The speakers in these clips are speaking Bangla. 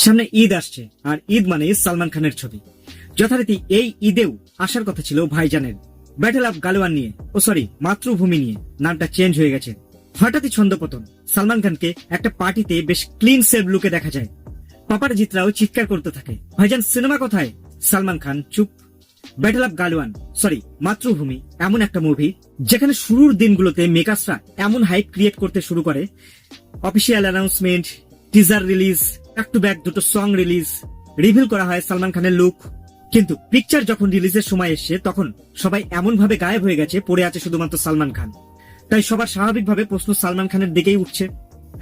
সামনে ঈদ আসছে, আর ঈদ মানে সালমান খানের ছবি। যথারীতি এই ঈদেও আসার কথা ছিল ভাইজানের ব্যাটেল অফ গালওয়ান নিয়ে, মাতৃভূমি নিয়ে। নামটা চেঞ্জ হয়ে গেছে। হঠাৎই ছন্দপতন। সালমান খানকে একটা পার্টিতে বেশ ক্লিন সেভ লুকে দেখা যায়। পাপারাজিতরাও চিৎকার করতে থাকে, ভাইজান সিনেমা কোথায়? সালমান খান চুপ। ব্যাটেল অফ গালওয়ান মাতৃভূমি এমন একটা মুভি যেখানে শুরুর দিনগুলোতে মেকার্সরা এমন হাইপ ক্রিয়েট করতে শুরু করে। Official announcement, teaser release, back to back দুটো সং রিলিজ, রিভিল করা হয় সালমান খানের লুক। কিন্তু পিকচার যখন রিলিজের সময় এসছে তখন সবাই এমন ভাবে গায়েব হয়ে গেছে, পড়ে আছে শুধুমাত্র সালমান খান। তাই সবার স্বাভাবিকভাবে প্রশ্ন সালমান খানের দিকেই উঠছে।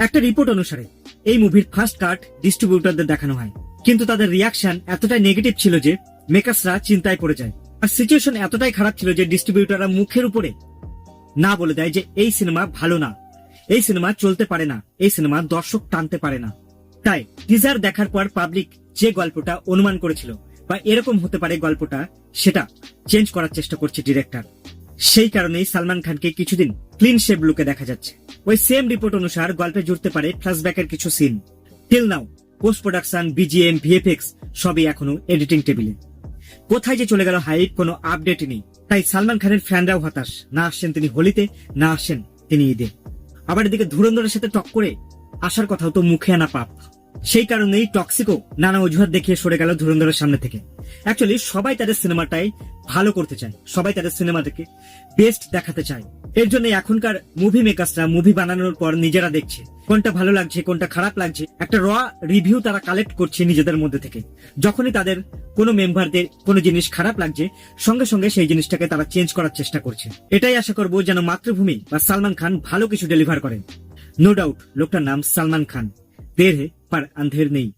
একটা রিপোর্ট অনুসারে এই মুভির ফার্স্ট কাট ডিস্ট্রিবিউটরদের দেখানো হয়, কিন্তু তাদের রিয়াকশন এতটাই নেগেটিভ ছিল যে মেকার্সরা চিন্তায় পড়ে যায়। আর সিচুয়েশন এতটাই খারাপ ছিল যে ডিস্ট্রিবিউটররা মুখের উপরে না বলে দেয় যে এই সিনেমা ভালো না, এই সিনেমা চলতে পারে না, এই সিনেমা দর্শক টানতে পারে না। তাই টিজার দেখার পর পাবলিক যে গল্পটা অনুমান করেছিল বা এরকম হতে পারে গল্পটা, সেটা চেঞ্জ করার চেষ্টা করছে ডিরেক্টর। সেই কারণেই সালমান খানকে কিছুদিন ক্লিন শেভ লুকে দেখা যাচ্ছে। ওই সেম রিপোর্ট অনুসার গল্পে জুড়তে পারে ফ্ল্যাশব্যাকের কিছু scene. Till now post production, BGM, VFX সবই এখনো এডিটিং টেবিলে। কোথায় যে চলে গেল হাইপ, কোনো আপডেট নেই। তাই সালমান খানের ফ্যানরাও হতাশ। না আসছেন তিনি হোলিতে, না আসেন তিনি ঈদে। আবার এদিকে ধুরন্ধরের সাথে টক করে আসার কথাও তো মুখে আনা পাপ। সেই কারণেই টক্সিকও নানা অজুহাত দেখিয়ে সরে গেল ধুরন্ধরের সামনে থেকে। অ্যাকচুয়ালি সবাই তাদের সিনেমাটাই ভালো করতে চায়, সবাই তাদের সিনেমাটাকে বেস্ট দেখাতে চায়। এর জন্য এখনকার মুভি মেকার্সরা মুভি বানানোর পর নিজেরা দেখছে কোনটা ভালো লাগছে, কোনটা খারাপ লাগছে। একটা র রিভিউ তারা কালেক্ট করছে নিজেদের মধ্যে থেকে। যখনই তাদের কোনো মেম্বারদের কোনো জিনিস খারাপ লাগছে, সঙ্গে সঙ্গে সেই জিনিসটাকে তারা চেঞ্জ করার চেষ্টা করছে। এটাই আশা করবো যেন মাতৃভূমি বা সালমান খান ভালো কিছু ডেলিভার করেন। নো ডাউট লোকটার নাম সালমান খান। देर है पर अंधेर नहीं।